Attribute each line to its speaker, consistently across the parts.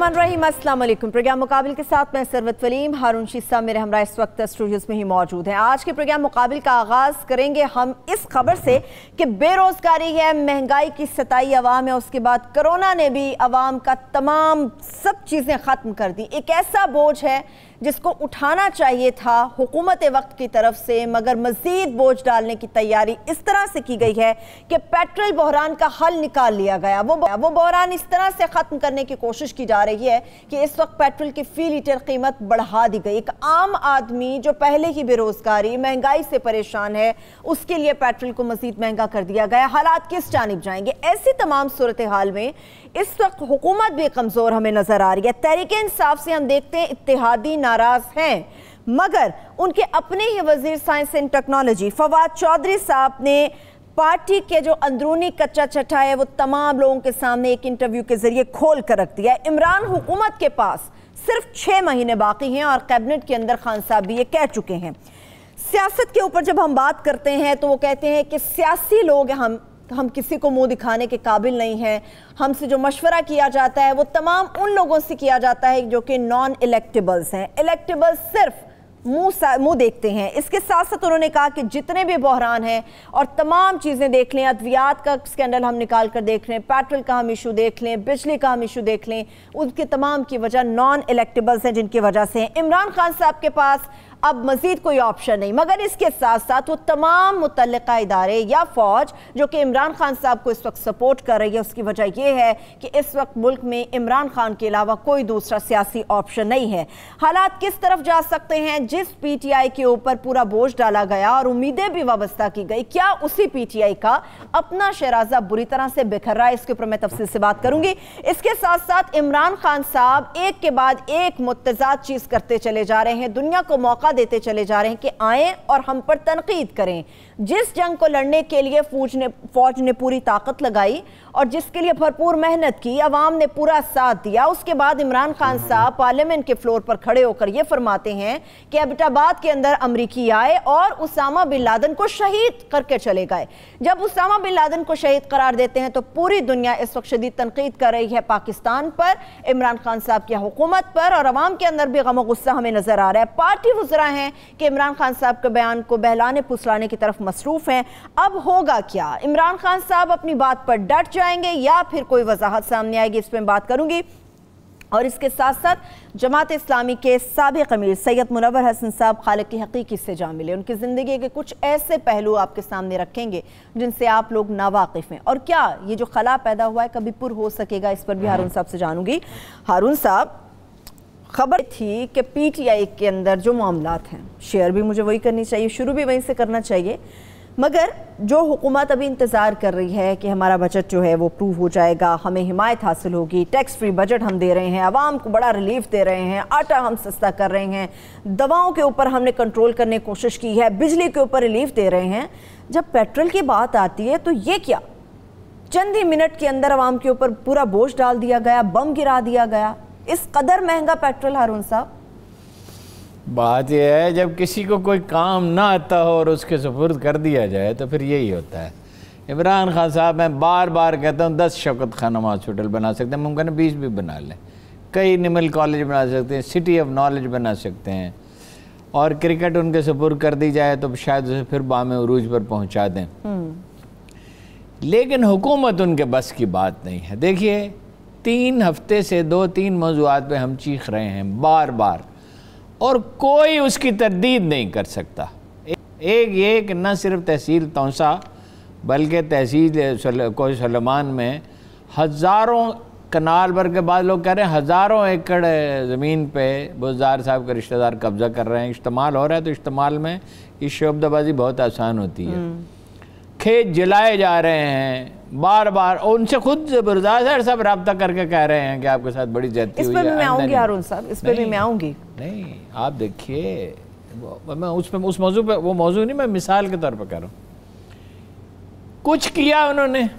Speaker 1: बिस्मिल्लाहिर्रहमानिर्रहीम, अस्सलाम वालेकुम। प्रोग्राम मुकाबिल के साथ मैं सरवत वलीम, हारून शीसा मेरे हमरा इस वक्त स्टूडियोज़ में ही मौजूद हैं। आज के प्रोग्राम मुकाबिल का आगाज़ करेंगे हम इस खबर से कि बेरोज़गारी है, महंगाई की सताई अवाम है, उसके बाद कोरोना ने भी अवाम का तमाम सब चीज़ें ख़त्म कर दी। एक ऐसा बोझ है जिसको उठाना चाहिए था हुकूमत वक्त की तरफ से, मगर मज़ीद बोझ डालने की तैयारी इस तरह से की गई है कि पेट्रोल बहरान का हल निकाल लिया गया। वो बहरान इस तरह से ख़त्म करने की कोशिश की जा रही है कि इस वक्त पेट्रोल की फ़ी लीटर कीमत बढ़ा दी गई। एक आम आदमी जो पहले ही बेरोज़गारी महंगाई से परेशान है, उसके लिए पेट्रोल को मज़ीद महंगा कर दिया गया। हालात किस जानिब जाएंगे? ऐसी तमाम सूरत हाल में इस वक्त हुकूमत भी कमज़ोर हमें नज़र आ रही है। तहरीक-ए-इंसाफ से हम देखते हैं इत्तेहादी नाराज़ हैं, मगर उनके अपने ही वज़ीर science and technology Fawad Chaudhry साहब ने पार्टी के जो अंदरूनी कच्चा चट्टा है वो तमाम लोगों के सामने एक इंटरव्यू के जरिए खोल कर रख दिया है। इमरान हुकूमत के पास सिर्फ 6 महीने बाकी हैं और कैबिनेट के अंदर खान साहब भी ये कह चुके हैं। सियासत के ऊपर जब हम बात करते हैं तो वो कहते हैं कि सियासी लोग हम किसी को मुंह दिखाने के काबिल नहीं हैं। हमसे जो मशवरा किया जाता है वो तमाम उन लोगों से किया जाता है जो कि नॉन इलेक्टेबल्स हैं। इलेक्टेबल्स सिर्फ मुंह देखते हैं। इसके साथ साथ उन्होंने कहा कि जितने भी बहरान हैं और तमाम चीज़ें देख लें, अद्वियात का स्कैंडल हम निकाल कर देख लें, पेट्रोल का हम इशू देख लें, बिजली का हम इशू देख लें, उनके तमाम की वजह नॉन इलेक्टेबल्स हैं जिनकी वजह से हैं। इमरान खान साहब के पास अब मजीद कोई ऑप्शन नहीं, मगर इसके साथ साथ वो तमाम मुतल्लिका इदारे या फौज जो कि इमरान खान साहब को इस वक्त सपोर्ट कर रही है, उसकी वजह यह है कि इस वक्त मुल्क में इमरान खान के अलावा कोई दूसरा सियासी ऑप्शन नहीं है। हालात किस तरफ जा सकते हैं? जिस PTI के ऊपर पूरा बोझ डाला गया और उम्मीदें भी वाबस्ता की गई, क्या उसी PTI का अपना शराजा बुरी तरह से बिखर रहा है? इसके ऊपर मैं तफसील से बात करूंगी। इसके साथ साथ इमरान खान साहब एक के बाद एक मुतज़ाद चीज़ करते चले जा रहे हैं, दुनिया को मौका देते चले जा रहे हैं कि आएं और हम पर तनकीद करें। जिस जंग को लड़ने के लिए फौज ने पूरी ताकत लगाई और जिसके लिए भरपूर मेहनत की, अवाम ने पूरा साथ दिया, उसके बाद इमरान खान साहब पार्लियामेंट के फ्लोर पर खड़े होकर यह फरमाते हैं कि एबटाबाद के अंदर अमरीकी आए और उसामा बिन लादेन को शहीद करके चले गए। जब उसामा बिन लादेन को शहीद करार देते हैं तो पूरी दुनिया इस वक्त शदीद तनकीद कर रही है पाकिस्तान पर, इमरान खान साहब की हुकूमत पर, और अवाम के अंदर भी गम गुस्सा हमें नजर आ रहा है। पार्टी वज़रा हैं कि इमरान खान साहब के बयान को बहलाने फुसलाने की तरफ मसरूफ हैं। अब होगा क्या? इमरान खान साहब अपनी बात पर डट जाएंगे या फिर कोई वजाहत सामने आएगी? इस पर बात करूंगी। और इसके साथ साथ जमात इस्लामी के साबिक़ अमीर सैयद मुनव्वर हसन साहब खालिक की हकीकी से जा मिले, उनकी ज़िंदगी के कुछ ऐसे पहलू आपके सामने रखेंगे जिनसे आप लोग नावाकिफ़ हैं, और क्या ये जो खला पैदा हुआ है कभी पुर हो सकेगा? इस पर भी हारून साहब से जानूंगी। हारून साहब, खबर थी कि PTI के अंदर जो मामलात हैं, शेयर भी मुझे वही करनी चाहिए, शुरू भी वहीं से करना चाहिए, मगर जो हुकूमत अभी इंतज़ार कर रही है कि हमारा बजट जो है वो प्रूव हो जाएगा, हमें हिमायत हासिल होगी, टैक्स फ्री बजट हम दे रहे हैं, आवाम को बड़ा रिलीफ दे रहे हैं, आटा हम सस्ता कर रहे हैं, दवाओं के ऊपर हमने कंट्रोल करने की कोशिश की है, बिजली के ऊपर रिलीफ दे रहे हैं, जब पेट्रोल की बात आती है तो ये क्या? चंद ही मिनट के अंदर आवाम के ऊपर पूरा बोझ डाल दिया गया, बम गिरा दिया गया। इस कदर महंगा पेट्रोल हारून साहब?
Speaker 2: बात यह है, जब किसी को कोई काम ना आता हो और उसके सुपुर्द कर दिया जाए तो फिर यही होता है। इमरान खान साहब, मैं बार बार कहता हूँ 10 शौकत खानम हॉस्पिटल बना सकते हैं, मुमकिन है 20 भी बना लें, कई निमल कॉलेज बना सकते हैं, सिटी ऑफ नॉलेज बना सकते हैं, और क्रिकेट उनके सुपुर्द कर दी जाए तो शायद उसे फिर बामे उरूज पर पहुँचा दें। लेकिन हुकूमत उनके बस की बात नहीं है। देखिए, 3 हफ्ते से 2-3 मौज़ूआत पे हम चीख रहे हैं बार बार, और कोई उसकी तरदीद नहीं कर सकता। एक ये कि न सिर्फ तहसील तौसा बल्कि तहसील कोई सलमान में हज़ारों कनाल भर के बाद लोग कह रहे हैं हज़ारों एकड़ ज़मीन पे बुज़दार साहब के रिश्तेदार कब्ज़ा कर रहे हैं, इस्तेमाल हो रहा है। तो इस्तेमाल में ये शोबदाबाजी बहुत आसान होती है। खेत जलाए जा रहे हैं बार बार, और उनसे खुद बुज़दार साहब रब्ता करके कह रहे हैं कि आपके साथ बड़ी ज्यादती हुई है।
Speaker 1: इस पर मैं आऊँगी हारून साहब, इस पर भी मैं आऊँगी।
Speaker 2: नहीं, आप देखिए, मैं उस मौजू पे, वो मौजू नहीं, मैं मिसाल के तौर पर कह रहा हूँ। कुछ किया उन्होंने।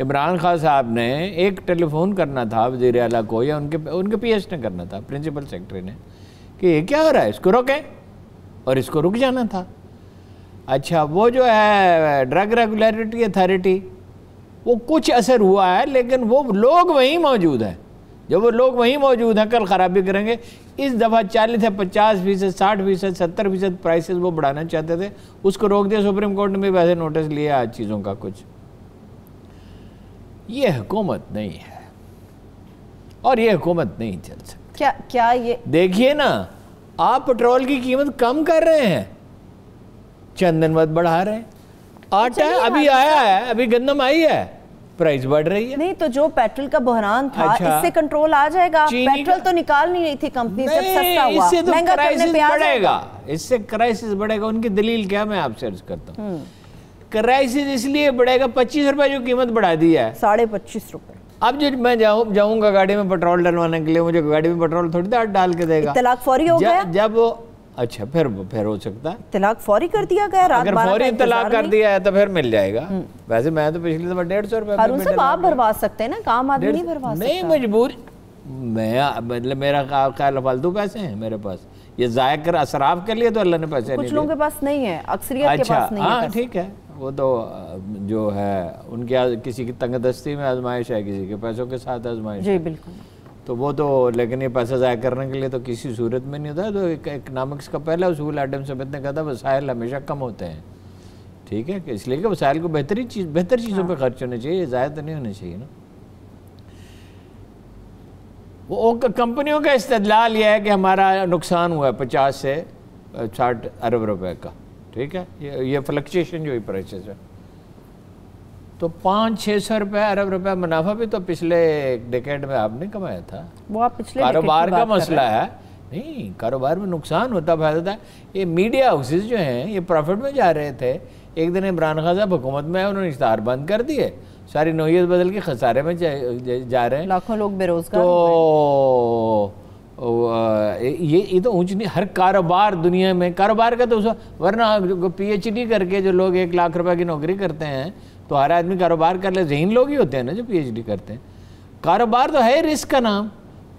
Speaker 2: इमरान खान साहब ने एक टेलीफोन करना था वज़ीर आला को, या उनके PS ने करना था, प्रिंसिपल सेक्रेटरी ने, कि ये क्या हो रहा है, इसको रोकें, और इसको रुक जाना था। अच्छा, वो जो है ड्रग रेगुलेटरी अथॉरिटी, वो कुछ असर हुआ है, लेकिन वो लोग वहीं मौजूद हैं जब वो लोग वहीं मौजूद हैं कल खराबी करेंगे। इस दफ़ा 40 है 50%, 60%, 70% प्राइसेस वो बढ़ाना चाहते थे, उसको रोक दिया सुप्रीम कोर्ट ने भी। वैसे नोटिस लिया आज चीज़ों का कुछ। ये हुकूमत नहीं है और ये हुकूमत नहीं चल सकती।
Speaker 1: क्या ये देखिए
Speaker 2: ना, आप पेट्रोल की कीमत कम कर रहे हैं, चंद दिन बाद बढ़ा रहे हैं। आटा अभी आया है, अभी गंदम आई है, प्राइस बढ़ रही है।
Speaker 1: नहीं तो जो पेट्रोल का बहरान था, इससे कंट्रोल आ जाएगा। पेट्रोल तो निकाल नहीं रही थी कंपनी, जब सस्ता हुआ
Speaker 2: इससे तो
Speaker 1: महंगा
Speaker 2: क्राइसिस बढ़ेगा, इससे क्राइसिस बढ़ेगा। उनकी दलील क्या, मैं आपसे अर्ज करता हूँ। क्राइसिस इसलिए बढ़ेगा, 25 रुपए जो कीमत बढ़ा दी है,
Speaker 1: 25.5 रुपए।
Speaker 2: अब जो मैं जाऊंगा गाड़ी में पेट्रोल डलवाने के लिए, मुझे गाड़ी में पेट्रोल थोड़ी देर डाल के देगा।
Speaker 1: तलाक फौरी हो गया
Speaker 2: जब अच्छा फिर हो सकता है
Speaker 1: तलाक फौरी कर दिया गया।
Speaker 2: अगर फौरी तलाक कर दिया है तो फिर मिल जाएगा। वैसे मैं तो पिछली दफा 150 रुपए
Speaker 1: आप भरवा सकते हैं ना, काम आदमी नहीं भरवा सकता।
Speaker 2: नहीं मजबूर, मैं मतलब मेरा ख्याल फालतू पैसे हैं मेरे पास, ये जाया कर असराफ के लिए तो अल्लाह ने पैसे
Speaker 1: कुछ लोगों के पास नहीं है, अक्सरियत के पास नहीं है।
Speaker 2: हाँ ठीक है, वो तो जो है उनके किसी की तंगदस्ती में आजमाइश है, किसी के पैसों के साथ आजमाइश।
Speaker 1: जी बिल्कुल।
Speaker 2: तो वो तो, लेकिन ये पैसा ज़ाया करने के लिए तो किसी सूरत में नहीं होता। तो इकनॉमिक्स का पहला उसूल एडम स्मिथ ने कहा था, वसाइल हमेशा कम होते हैं। ठीक है, कि इसलिए कि वसाइल को बेहतर चीज़ों पे खर्च होने चाहिए, ज़ाया तो नहीं होने चाहिए ना। वो कंपनियों का इस्तेदलाल यह है कि हमारा नुकसान हुआ है 50 से 60 अरब रुपए का। ठीक है, ये फ्लक्चुएशन जो ही प्राइसेस है, तो 500-600 रुपये अरब रुपए मुनाफा भी तो पिछले एक डेकेड में आपने कमाया था।
Speaker 1: वो आप पिछले
Speaker 2: कारोबार का मसला है, नहीं कारोबार में नुकसान होता फायदा था। ये मीडिया हाउसेस जो हैं ये प्रॉफिट में जा रहे थे। एक दिन इमरान खान साहब हुकूमत में उन्होंने इश्तहार बंद कर दिए, सारी नौयत बदल के खसारे में जा रहे हैं,
Speaker 1: लाखों लोग बेरोजगार।
Speaker 2: तो ये तो ऊंच नहीं, हर कारोबार दुनिया में कारोबार का तो वरना PhD करके जो लोग 1 लाख रुपए की नौकरी करते हैं तो हर आदमी कारोबार कर ले, ज़हीन लोग ही होते हैं ना जो PhD करते हैं। कारोबार तो है रिस्क का नाम।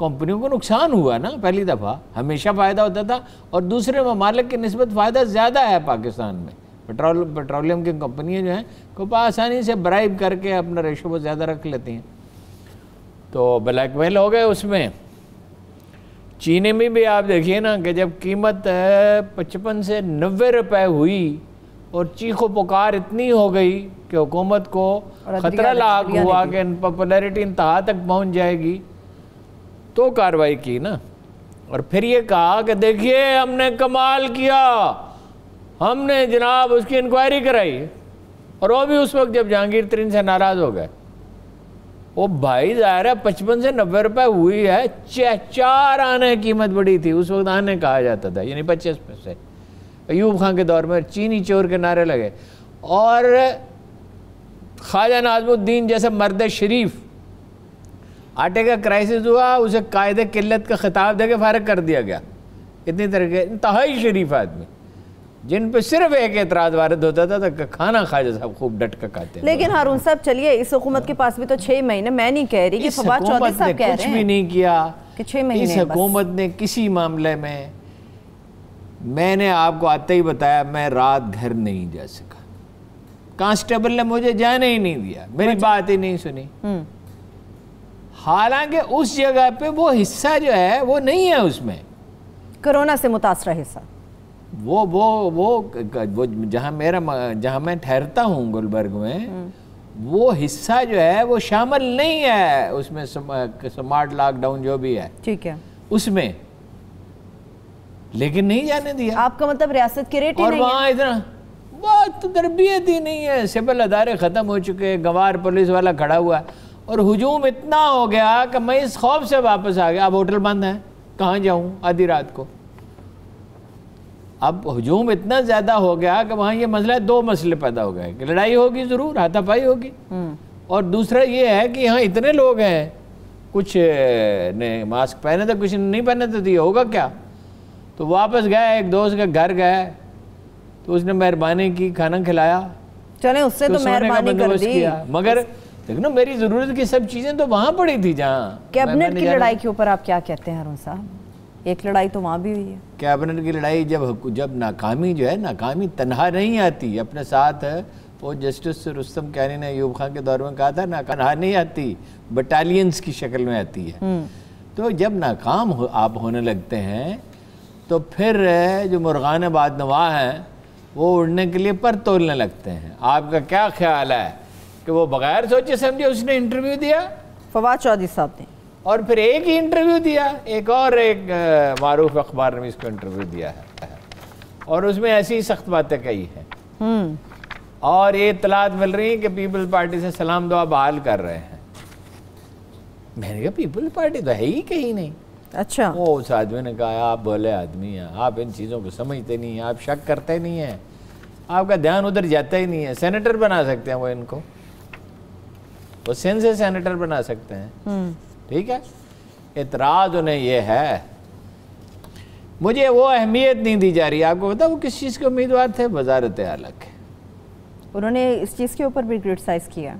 Speaker 2: कंपनियों को नुकसान हुआ ना पहली दफ़ा, हमेशा फ़ायदा होता था और दूसरे ममालिक की निस्बत फ़ायदा ज़्यादा है पाकिस्तान में। पेट्रोलियम की कंपनियाँ जो हैं को आसानी से ब्राइब करके अपना रेशो बहुत ज़्यादा रख लेती हैं, तो ब्लैकमेल हो गए उसमें। चीनी में भी आप देखिए ना कि जब कीमत 55 से 90 रुपए हुई और चीखो पुकार इतनी हो गई कि हुकूमत को खतरा लाक हुआ कि पॉपुलैरिटी इंतहा तक पहुंच जाएगी, तो कार्रवाई की ना। और फिर ये कहा कि देखिए हमने कमाल किया, हमने जनाब उसकी इंक्वायरी कराई, और वो भी उस वक्त जब जहांगीर तरीन से नाराज़ हो गए। वो भाई ज़ाहिर है 55 से 90 रुपए हुई है, 4 आने कीमत बढ़ी थी उस वक्त, आने कहा जाता था, यानी 25 पैसे। अयूब खान के दौर में चीनी चोर के नारे लगे, और ख्वाजा नाज़मुद्दीन जैसे मर्द शरीफ, आटे का क्राइसिस हुआ, उसे कायदे किल्लत का खिताब दे के फारिग कर दिया गया। इतनी तरह के इंतहाई शरीफ आदमी जिन पे सिर्फ एक एतराज वारिद होता था तो खाना ख्वाजा साहब खूब डट कर खाते हैं।
Speaker 1: लेकिन हारून साहब चलिए, इस हुकूमत के पास भी तो 6 महीने, मैं नहीं कह रही कि फवाद चौधरी साहब कह रहे हैं,
Speaker 2: कुछ भी नहीं किया
Speaker 1: कि 6 महीने।
Speaker 2: इस हुकूमत ने किसी मामले में, मैंने आपको आते ही बताया, मैं रात घर नहीं जा सका, कांस्टेबल ने मुझे जाने ही नहीं दिया, मेरी बात ही नहीं सुनी। हालांकि उस जगह पे वो हिस्सा जो है वो नहीं है, उसमें
Speaker 1: कोरोना से मुतासरा हिस्सा,
Speaker 2: वो जहाँ मैं ठहरता हूँ गुलबर्ग में, वो हिस्सा जो है वो शामिल नहीं है उसमें, स्मार्ट लॉकडाउन जो भी है ठीक है उसमें, लेकिन नहीं जाने दिया।
Speaker 1: आपका मतलब रियासत के रेट ही
Speaker 2: और
Speaker 1: नहीं
Speaker 2: वहाँ इतना बहुत तो तरबियत ही नहीं है, सिविल अदारे ख़त्म हो चुके, गवार पुलिस वाला खड़ा हुआ, और हुजूम इतना हो गया कि मैं इस खौफ से वापस आ गया। अब होटल बंद है, कहाँ जाऊँ आधी रात को। अब हुजूम इतना ज़्यादा हो गया कि वहाँ ये मसला, 2 मसले पैदा हो गए कि लड़ाई होगी ज़रूर, हाथापाई होगी, और दूसरा ये है कि यहाँ इतने लोग हैं, कुछ ने मास्क पहने थे, कुछ नहीं पहने थे, तो ये होगा क्या। तो वापस गए, एक दोस्त के घर गए, तो उसने मेहरबानी की, खाना खिलाया,
Speaker 1: चले उससे तो मेहरबानी कर दी,
Speaker 2: मगर देखो मेरी ज़रूरत की सब चीज़ें तो वहाँ पड़ी थी जहाँ।
Speaker 1: कैबिनेट की लड़ाई के ऊपर आप क्या कहते हैं हारून साहब? एक लड़ाई तो वहाँ भी हुई है,
Speaker 2: कैबिनेट की लड़ाई। जब नाकामी जो है, नाकामी तन्हा नहीं आती, अपने साथ वो जस्टिस रुस्तम कैनी ने अयूब खान के दौर में कहा था, नाकाम नहीं आती, बटालियंस की शक्ल में आती है। तो जब नाकाम आप होने लगते हैं तो फिर जो मुर्गान बाद नवा हैं वो उड़ने के लिए पर तोलने लगते हैं। आपका क्या ख्याल है कि वो बगैर सोचे समझे उसने इंटरव्यू दिया,
Speaker 1: फवाद चौधरी साहब ने, और
Speaker 2: फिर एक ही इंटरव्यू दिया, एक मारूफ अखबार ने इसको इंटरव्यू दिया है और उसमें ऐसी ही सख्त बातें कही हैं और ये इत्तलात मिल रही है कि पीपल्स पार्टी से सलाम दुआ बहाल कर रहे हैं। मैंने कहा पीपल्स पार्टी तो है ही कहीं नहीं।
Speaker 1: अच्छा,
Speaker 2: वो उस आदमी ने कहा आप भोले आदमी हैं, आप इन चीज़ों को समझते नहीं हैं, आप शक करते नहीं हैं, आपका ध्यान उधर जाता ही नहीं है। सेनेटर बना सकते हैं वो, इनको वो सिंध से सेनेटर बना सकते हैं, ठीक है। इतराज़ उन्हें ये है, मुझे वो अहमियत नहीं दी जा रही। आपको पता वो किस चीज़ के उम्मीदवार थे? वजारत आला के।
Speaker 1: उन्होंने इस चीज़ के ऊपर भी क्रिटिसाइज किया,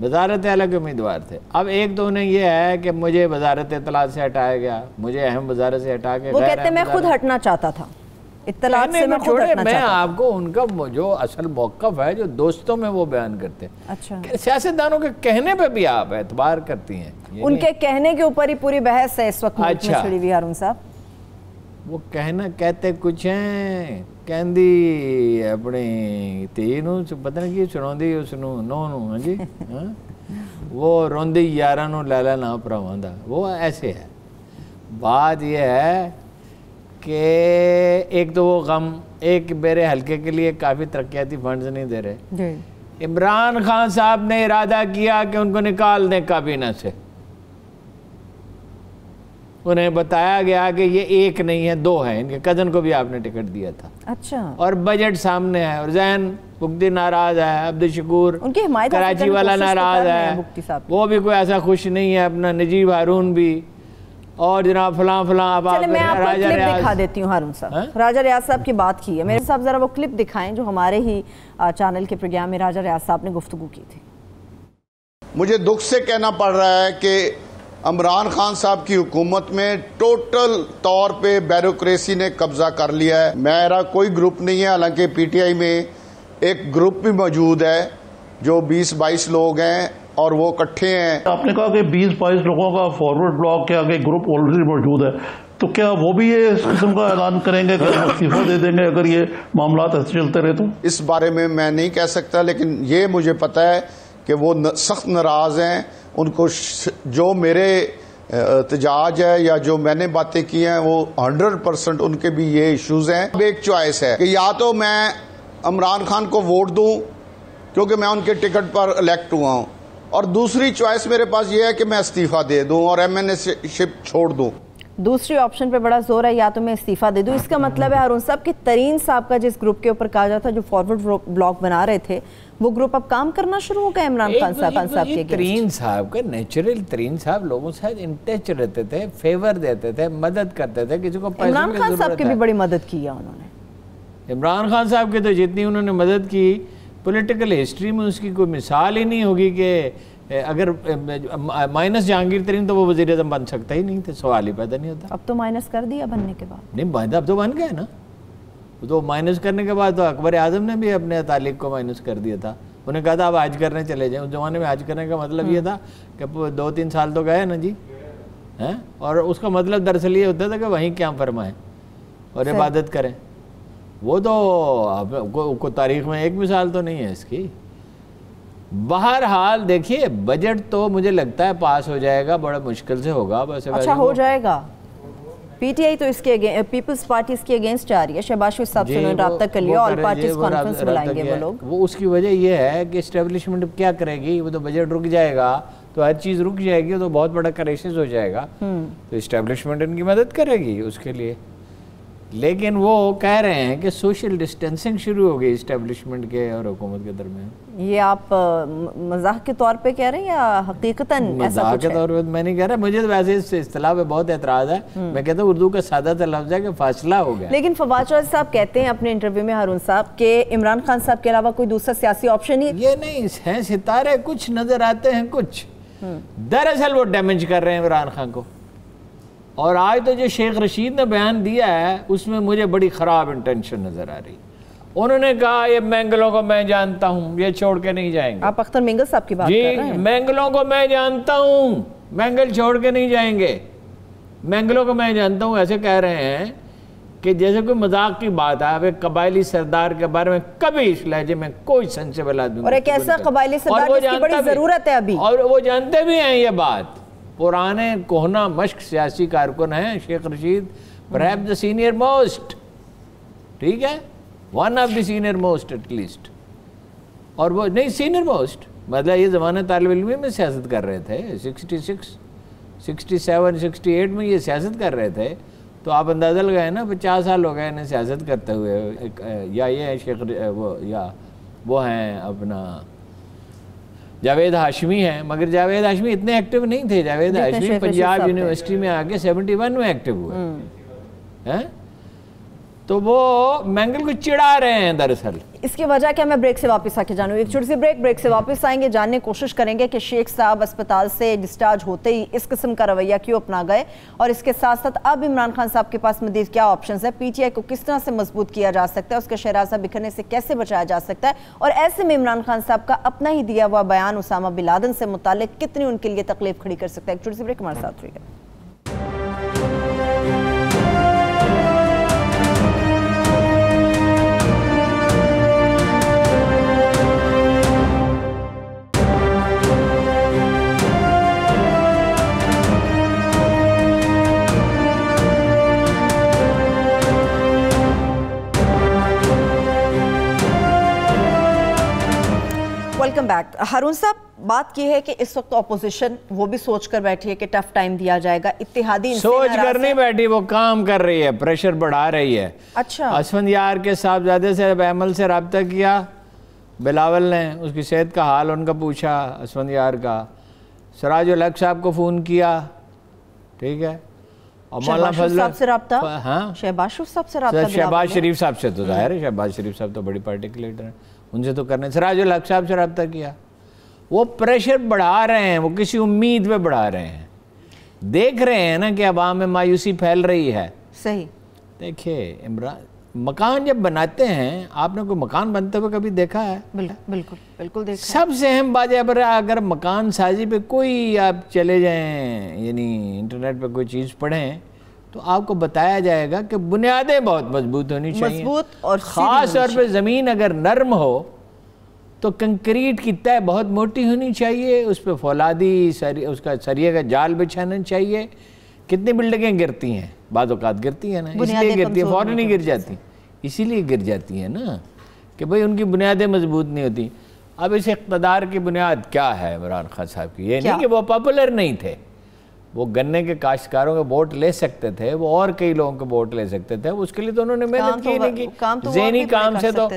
Speaker 2: वजारत आला के उम्मीदवार थे। अब एक तो उन्हें यह है कि मुझे वजारत इत्तलात से हटाया गया, मुझे अहम वजारत से हटा के,
Speaker 1: वो कहते मैं खुद हटना चाहता था इत्तलात से, मैं खुद हटना
Speaker 2: मैं आपको उनका जो असल मौक़िफ़ है जो दोस्तों में वो बयान करते हैं।
Speaker 1: अच्छा,
Speaker 2: सियासतदानों के कहने पे भी आप एतबार करती हैं,
Speaker 1: उनके कहने के ऊपर ही पूरी बहस है इस वक्त में छिड़ी हुई। हारून साहब
Speaker 2: वो कहते कुछ हैं, कहंदी अपनी धी नूं पता नहीं की सुणाउंदी उसनूं नूं नूं, हाँ जी वो रोंदी यारां नूं लैला ना भरावां दा। वो ऐसे है। बात ये है कि एक तो वो गम, एक मेरे हल्के के लिए काफ़ी तरक्याती फंड्स नहीं दे रहे। इमरान खान साहब ने इरादा किया कि उनको निकाल दें काबीना से। उन्हें बताया गया कि ये एक नहीं है, दो है। इनके कज़न को भी आपने टिकट दिया था।
Speaker 1: अच्छा,
Speaker 2: और बजट सामने है और जैन मुक्ति नाराज है, अब्दुल शकूर कराची वाला नाराज है, वो भी कोई ऐसा खुश नहीं है, अपना नजीब हारून भी, और जनाब फलां फलां। अब
Speaker 1: मैं आपको क्लिप दिखा देती हूँ हारून साहब। राजा रियाज साहब की बात की है मेरे साहब, जरा वो क्लिप दिखाएं जो हमारे ही चैनल के प्रोग्राम में राजा रियाज साहब ने गुफ्तगू की थी।
Speaker 3: मुझे दुख से कहना पड़ रहा है कि इमरान खान साहब की हुकूमत में टोटल तौर पे ब्यूरोक्रेसी ने कब्जा कर लिया है। मेरा कोई ग्रुप नहीं है, हालांकि पीटीआई में एक ग्रुप भी मौजूद है जो 20-22 लोग हैं और वो इकट्ठे हैं।
Speaker 4: आपने कहा कि 20-22 लोगों का फॉरवर्ड ब्लॉक के आगे ग्रुप ऑलरेडी मौजूद है, तो क्या वो भी ये इस किस्म का ऐलान करेंगे कि इस्तीफा दे देंगे अगर ये मामला ऐसे चलते रहे? तो
Speaker 3: इस बारे में मैं नहीं कह सकता, लेकिन ये मुझे पता है कि वो सख्त नाराज हैं। उनको जो मेरे एहतजाज है या जो मैंने बातें की हैं वो 100% उनके भी ये इश्यूज हैं। अब एक चॉइस है कि या तो मैं इमरान खान को वोट दूं क्योंकि मैं उनके टिकट पर इलेक्ट हुआ हूं, और दूसरी चॉइस मेरे पास ये है कि मैं इस्तीफा दे दूं और एमएनए शिप छोड़ दूं।
Speaker 1: दूसरी ऑप्शन पे बड़ा जोर है, या तो मैं इस्तीफा दे दूं। इसका मतलब है हारून साहब कि तरीन साहब का जिस ग्रुप के ऊपर कहा जाता जो फॉरवर्ड ब्लॉक बना रहे थे, वो ग्रुप अब काम करना शुरू हो गया इमरान खान साहब के।
Speaker 2: तरीन साहब का नेचुरल, तरीन साहब लोगों से इन टच रहते थे, फेवर देते थे, मदद करते थे, किसी को पैसे की
Speaker 1: इमरान खान साहब की भी बड़ी मदद की है उन्होंने।
Speaker 2: इमरान खान साहब की तो जितनी उन्होंने मदद की पॉलिटिकल हिस्ट्री में उसकी कोई मिसाल ही नहीं होगी कि अगर माइनस जहांगीर तरीन तो वो वज़ीर आज़म बन सकता ही नहीं थे, सवाल ही पैदा नहीं होता।
Speaker 1: अब तो माइनस कर दिया बनने के बाद।
Speaker 2: नहीं, अब तो बन गए ना। तो माइनस करने के बाद तो अकबर आजम ने भी अपने तालिक को माइनस कर दिया था। उन्हें कहा था आप आज करने चले जाएं। उस जमाने में आज करने का मतलब ये था कि 2-3 साल तो गए ना जी, हैं, और उसका मतलब दरअसल ये होता था कि वहीं क्या फरमाएं और इबादत करें। वो तो को तारीख में एक मिसाल तो नहीं है इसकी। बहरहाल देखिए, बजट तो मुझे लगता है पास हो जाएगा, बड़ा मुश्किल से होगा। बस
Speaker 1: अच्छा हो जाएगा। पीटीआई तो इसके पीपल्स पार्टी इसके अगेंस्ट जा रही है। शहबाज शरीफ साहब से उन्होंने रब्ता कर लिया, ऑल पार्टीज कॉन्फ्रेंस बुलाएंगे वो लोग।
Speaker 2: वो उसकी वजह ये है कि एस्टेब्लिशमेंट क्या करेगी, वो तो बजट रुक जाएगा तो हर चीज़ रुक जाएगी, तो बहुत बड़ा क्राइसिस हो जाएगा। तो एस्टेब्लिशमेंट इनकी मदद करेगी उसके लिए। लेकिन वो कह रहे हैं कि सोशल डिस्टेंसिंग शुरू हो गई इस्टेब्लिशमेंट के और हुकूमत के दरमियान।
Speaker 1: ये आप मजाक के तौर पे कह रहे हैं या हकीकतन
Speaker 2: मजाक के तौर पे? मैं नहीं कह रहा, मुझे तो वैसे इस इस्तिलाह पे बहुत एतराज़ है। मैं कहता हूँ उर्दू का सादा सा लफ्ज़ है कि फासला हो गया।
Speaker 1: लेकिन फवाद चौधरी साहब कहते हैं अपने इंटरव्यू में हारून साहब के इमरान खान साहब के अलावा कोई दूसरा सियासी ऑप्शन ही
Speaker 2: ये नहीं है। सितारे कुछ नजर आते हैं, कुछ दरअसल वो डैमेज कर रहे हैं इमरान खान को। और आज तो जो शेख रशीद ने बयान दिया है उसमें मुझे बड़ी ख़राब इंटेंशन नज़र आ रही। उन्होंने कहा ये मैंगलों को मैं जानता हूं, ये छोड़ के नहीं जाएंगे।
Speaker 1: आप अख्तर मैंगल साहब की बात कर रहे हैं?
Speaker 2: मैंगलों को मैं जानता हूं, मैंगल छोड़ के नहीं जाएंगे, मैंगलों को मैं जानता हूं। ऐसे कह रहे हैं कि जैसे कोई मजाक की बात है। अब एक कबायली सरदार के बारे में कभी इस लहजे में कोई सेंसिबल आदमी,
Speaker 1: और एक ऐसा कबायली सरदार जिसकी बड़ी जरूरत है अभी,
Speaker 2: और वो जानते भी हैं ये बात। पुराने कोहना मश्क सियासी कारकुन हैं Sheikh Rashid, perhaps the senior most, ठीक है, one of the senior most at least. और वो नहीं सीनियर मोस्ट, मतलब ये ज़माने तालिब इल्मी में सियासत कर रहे थे, 66, 67, 68 में ये सियासत कर रहे थे। तो आप अंदाज़ा लगाए ना, 50 साल हो गए इन्हें सियासत करते हुए। या ये है शेख वो हैं अपना जावेद हाशमी हैं, मगर जावेद हाशमी इतने एक्टिव नहीं थे। जावेद हाशमी पंजाब यूनिवर्सिटी में आके 71 में एक्टिव हुए हैं। तो वो मैंगल को चिढ़ा रहे हैं दरअसल।
Speaker 1: इसकी वजह क्या, मैं ब्रेक से वापस आके जानूँ, एक छोटी सी ब्रेक से वापस आएंगे, जानने की कोशिश करेंगे कि शेख साहब अस्पताल से डिस्चार्ज होते ही इस किस्म का रवैया क्यों अपना गए, और इसके साथ साथ अब इमरान खान साहब के पास मज़ीद क्या ऑप्शंस है, पीटीआई को किस तरह से मजबूत किया जा सकता है, उसके शहराजा बिखरने से कैसे बचाया जा सकता है, और ऐसे में इमरान खान साहब का अपना ही दिया हुआ बयान उसामा बिन लादेन से मुताल्लिक कितनी उनके लिए तकलीफ खड़ी कर सकता है। एक छोटी सी ब्रेक, हमारे साथ रहिएगा। Welcome back. हारून साहब, बात यह है कि इस वक्त ऑपोजिशन वो भी सोच कर बैठी है कि टफ टाइम दिया जाएगा, इत्तेहादी
Speaker 2: सोच कर नहीं बैठी, वो काम कर रही है, प्रेशर बढ़ा रही है।
Speaker 1: अच्छा,
Speaker 2: असफंदियार के साहबजादे से अमल से रब्ता किया बिलावल ने, उसकी सेहत का हाल उनका पूछा, असफंदियार का। सिराजुल हक साहब को फ़ोन किया, ठीक है, और मौलाना फजल
Speaker 1: साहब से रब्ता,
Speaker 2: हाँ,
Speaker 1: शहबाज साहब से रब्ता,
Speaker 2: शहबाज शरीफ साहब से तो जाहिर है, शहबाज शरीफ साहब तो बड़ी पार्टी के लीडर हैं, उनसे तो करने। सिराजुल हक साहब से रब्ता किया। वो प्रेशर बढ़ा रहे हैं, वो किसी उम्मीद पे बढ़ा रहे हैं। देख रहे हैं ना कि अवाम में मायूसी फैल रही है।
Speaker 1: सही।
Speaker 2: देखिए इमरान, मकान जब बनाते हैं, आपने कोई मकान बनते हुए कभी देखा है?
Speaker 1: बिल्कुल बिल्कुल देखा।
Speaker 2: सबसे अहम बात है, अगर मकान साजी पे कोई आप चले जाएं, यानी इंटरनेट पे कोई चीज़ पढ़ें, तो आपको बताया जाएगा कि बुनियादें बहुत मजबूत होनी चाहिए,
Speaker 1: मजबूत और
Speaker 2: ख़ास तौर पे ज़मीन अगर नर्म हो तो कंक्रीट की तय बहुत मोटी होनी चाहिए, उस पर फौलादी उसका सरिये का जाल बिछाना चाहिए। कितनी बिल्डिंगें गिरती हैं, बाद औक़ात गिरती हैं ना, इसलिए गिरती है, फ़ौरन नहीं गिर जाती, इसीलिए गिर जाती है ना कि भाई उनकी बुनियादें मजबूत नहीं होती। अब इस इक़्तिदार की बुनियाद क्या है इमरान खान साहब की? ये नहीं कि वो पॉपुलर नहीं थे, वो गन्ने के काश्तकारों के वोट ले सकते थे, वो और कई लोगों के वोट ले सकते थे, उसके लिए तो उन्होंने मेहनत की नहीं की। जहनी काम से तो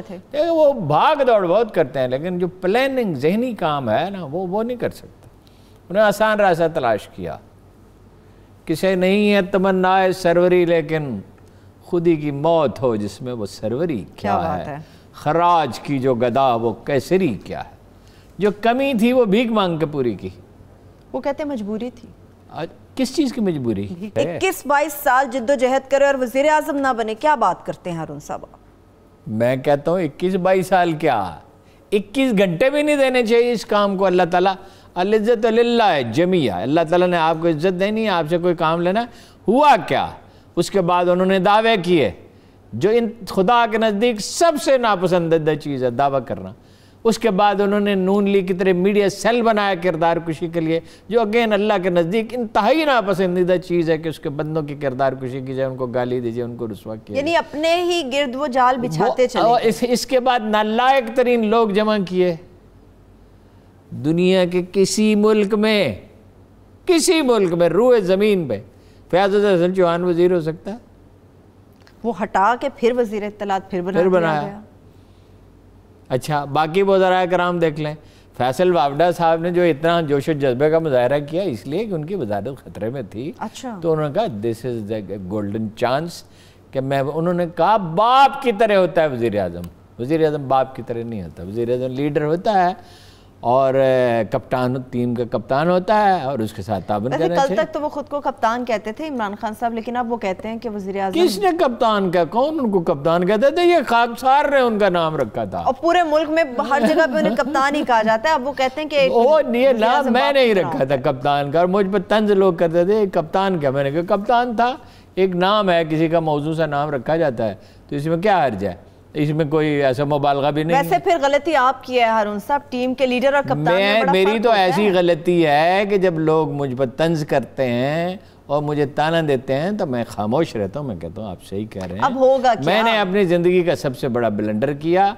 Speaker 2: वो भाग दौड़ बहुत करते हैं, लेकिन जो प्लानिंग जहनी काम है ना, वो नहीं कर सकते। उन्हें आसान रास्ता तलाश किया। किसे नहीं है तमन्नाए सरवरी, लेकिन खुदी की मौत हो जिसमें वो सरवरी क्या है। खराज की जो गदा वो कैसरी क्या है। जो कमी थी वो भीख मांग के पूरी की।
Speaker 1: वो कहते मजबूरी थी।
Speaker 2: किस चीज़ की मजबूरी?
Speaker 1: 21-22 साल जिद्दोजहद करे और वज़ीर आज़म ना बने, क्या बात करते हैं हारून साहब? मैं
Speaker 2: कहता हूँ 21-22 साल क्या, 21 घंटे भी नहीं देने चाहिए इस काम को। अल्लाह ताला अल-इज़्ज़त लिल्लाह है जमिया, अल्लाह ताला ने आपको इज्जत देनी है, आपसे कोई काम लेना। हुआ क्या? उसके बाद उन्होंने दावे किए जो इन खुदा के नज़दीक सबसे नापसंदीदा चीज़ है, दावा करना। उसके बाद उन्होंने नून लीग की तरह मीडिया सेल बनाया किरदार कुशी के लिए, जो अगेन अल्लाह के नज़दीक इंतहाई नापसंदीदा चीज़ है कि उसके बंदों की किरदार कुशी की जाए, उनको गाली दीजिए, उनको रुस्वा किया, यानी अपने ही गिर्द वो जाल बिछाते चले। इसके बाद नालायक तरीन लोग जमा किए दुनिया के किसी मुल्क में रूए ज़मीन पे फयाज़ हसन चौहान वज़ीर हो सकता है? वो हटा के फिर वज़ीर इत्तलात फिर बनाया। अच्छा, बाकी वज़राए कराम देख लें। फैसल वावडा साहब ने जो इतना जोश जज्बे का मुजाहरा किया इसलिए कि उनकी वज़ारत ख़तरे में थी। अच्छा। तो उन्होंने कहा this is the golden chance कि मैं, उन्होंने कहा बाप की तरह होता है वज़ीर आज़म। वज़ीर आज़म बाप की तरह नहीं होता, वज़ीर आज़म लीडर होता है और कप्तान टीम का कप्तान होता है और उसके साथ ताबन करना चाहिए।
Speaker 1: कल तक तो वो खुद को कप्तान कहते थे इमरान खान साहब, लेकिन अब वो कहते हैं कि वज़ीर-ए-आज़म।
Speaker 2: किसने कप्तान का, कौन उनको कप्तान कहते थे? ये खाकसार ने उनका नाम रखा था
Speaker 1: और पूरे मुल्क में हर जगह पे उन्हें कप्तान ही कहा जाता है। अब वो कहते हैं कि
Speaker 2: वो ये नाम मैं नहीं रखा था कप्तान का, और मुझ पर तंज लोग करते थे कप्तान क्या। मैंने कहा कप्तान था, एक नाम है, किसी का मौजू सा नाम रखा जाता है, तो इसमें क्या हर्ज है, इसमें कोई ऐसा मुबालगा भी नहीं।
Speaker 1: वैसे फिर गलती आप की है हारून साहब, टीम के लीडर और कप्तान
Speaker 2: मेरी तो ऐसी गलती है कि जब लोग मुझ पर तंज करते हैं और मुझे ताना देते हैं तो मैं खामोश रहता हूँ। मैं कहता हूँ आप सही कह रहे हैं।
Speaker 1: अब होगा क्या?
Speaker 2: मैंने अपनी ज़िंदगी का सबसे बड़ा ब्लंडर किया।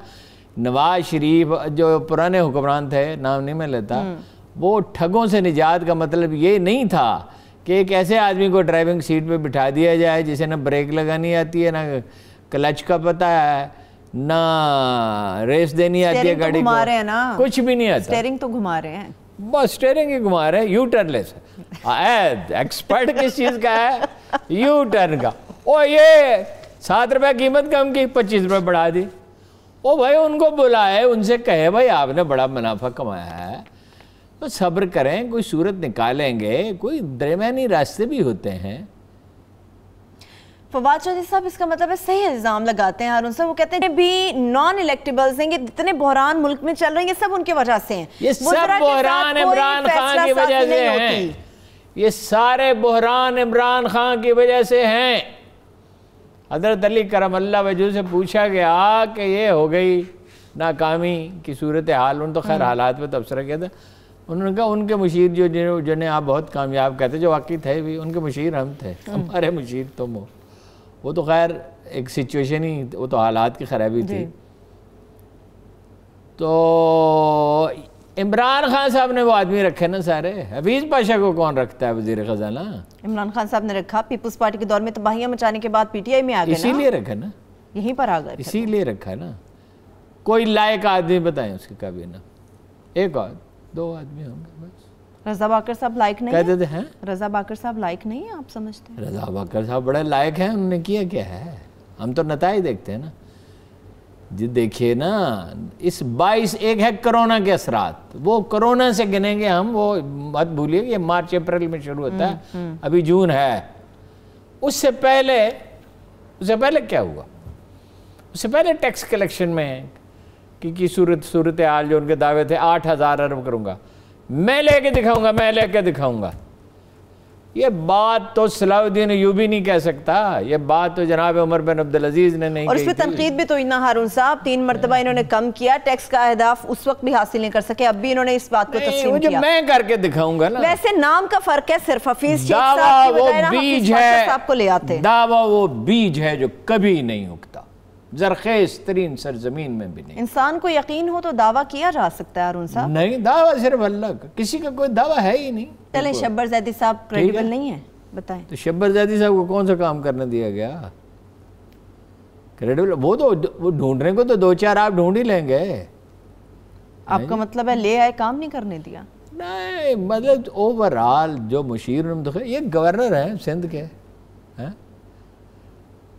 Speaker 2: नवाज शरीफ जो पुराने हुक्मरान थे, नाम नहीं मैं लेता, वो ठगों से निजात का मतलब ये नहीं था कि एक ऐसे आदमी को ड्राइविंग सीट पे बिठा दिया जाए जिसे ना ब्रेक लगानी आती है, ना क्लच का पता है, ना रेस देनी आती है गाड़ी को,
Speaker 1: ना
Speaker 2: कुछ भी नहीं आता।
Speaker 1: स्टीयरिंग तो घुमा रहे हैं,
Speaker 2: बस स्टीयरिंग ही घुमा रहे हैं, यू टर्नलेस एक्सपर्ट किस चीज का है? यू टर्न का। ओ ये 7 रुपए कीमत कम की, 25 रुपए बढ़ा दी। ओ भाई उनको बुलाए, उनसे कहे भाई आपने बड़ा मुनाफा कमाया है तो सब्र करें, कोई सूरत निकालेंगे, कोई दरमियानी रास्ते भी होते हैं।
Speaker 1: फवाद चौधरी साहब इसका मतलब है सही इल्जाम लगाते हैं हारून साहब, वो कहते हैं भी नॉन इलेक्टेबल्स हैं, ये जितने बहरान मुल्क में चल रहे हैं ये सब उनकी वजह से हैं।
Speaker 2: ये सब बहरान इमरान खान की वजह से हैं। ये सारे बहरान इमरान खान की वजह से हैं। हज़रत अली करमल्ला वजह से पूछा गया कि ये हो गई नाकामी की सूरत हाल, उन तो खैर हालात में तबसरा किया था। उन्होंने कहा उनके मुशीर जिन्हें आप बहुत कामयाब कहते, जो वाकई थे भी, उनके मुशीर हम थे, हमारे मुशीर तुम हो। वो तो खैर एक सिचुएशन ही, वो तो हालात की खराबी थी। तो इमरान खान साहब ने वो आदमी रखे ना सारे। हफीज पाशा को कौन रखता है वजीर खजाना? इमरान
Speaker 1: खान साहब ने रखा। पीपुल्स पार्टी के दौर में तबाहियां मचाने के बाद पीटीआई में आ गए,
Speaker 2: इसीलिए रखा ना,
Speaker 1: यहीं पर आ गए,
Speaker 2: इसीलिए रखा ना। कोई लायक आदमी बताएं उसकी काबीना, एक और 2 आदमी होंगे बस।
Speaker 1: रजा बाकर साहब लायक नहीं
Speaker 2: कहते हैं?
Speaker 1: रजा बाकर साहब लायक नहीं है, आप समझते हैं?
Speaker 2: रजा बाकर साहब बड़े लायक हैं, उन्होंने किया क्या है? हम तो नताइज देखते हैं ना जी। देखिए ना, इस 22 एक है कोरोना के असरात, वो कोरोना से गिनेंगे हम, वो मत भूलिए कि मार्च अप्रैल में शुरू होता है, अभी जून है। उससे पहले क्या हुआ? उससे पहले टैक्स कलेक्शन में की सूरत हाल जो उनके दावे थे, 8,000 अरब करूंगा, मैं लेके दिखाऊंगा, ये बात तो सलाउद्दीन अय्यूबी नहीं कह सकता, ये बात तो जनाब उमर बिन अब्दुल अजीज ने नहीं
Speaker 1: और इस पे तनकीद भी तो इतना हारून साहब, 3 मरतबा इन्होंने कम किया, टैक्स का अहदाफ उस वक्त भी हासिल नहीं कर सके, अब भी इन्होंने इस बात को तस्लीम किया।
Speaker 2: मैं करके दिखाऊंगा ना।
Speaker 1: वैसे नाम का फर्क है सिर्फ, हफीज
Speaker 2: दावा वो बीज है,
Speaker 1: आपको ले आते,
Speaker 2: दावा वो बीज है जो कभी नहीं उगता, ज़रख़ेज़ तरीन सरजमीन में भी नहीं।
Speaker 1: इंसान को यकीन हो तो दावा किया जा सकता है हारून साहब?
Speaker 2: नहीं, दावा सिर्फ अल्लाह का, किसी का कोई दावा है ही नहीं।
Speaker 1: चलें, शब्बर ज़ैदी साहब क्रेडिबल नहीं है, बताएं।
Speaker 2: तो शब्बर ज़ैदी साहब को कौन सा काम करने दिया गया क्रेडिबल? वो ढूंढने को तो 2-4 आप ढूंढ ही लेंगे।
Speaker 1: आपका मतलब है ले आए, काम नहीं करने दिया?
Speaker 2: नहीं, मतलब ओवरऑल जो मुशीर, ये गवर्नर हैं सिंध के, हैं?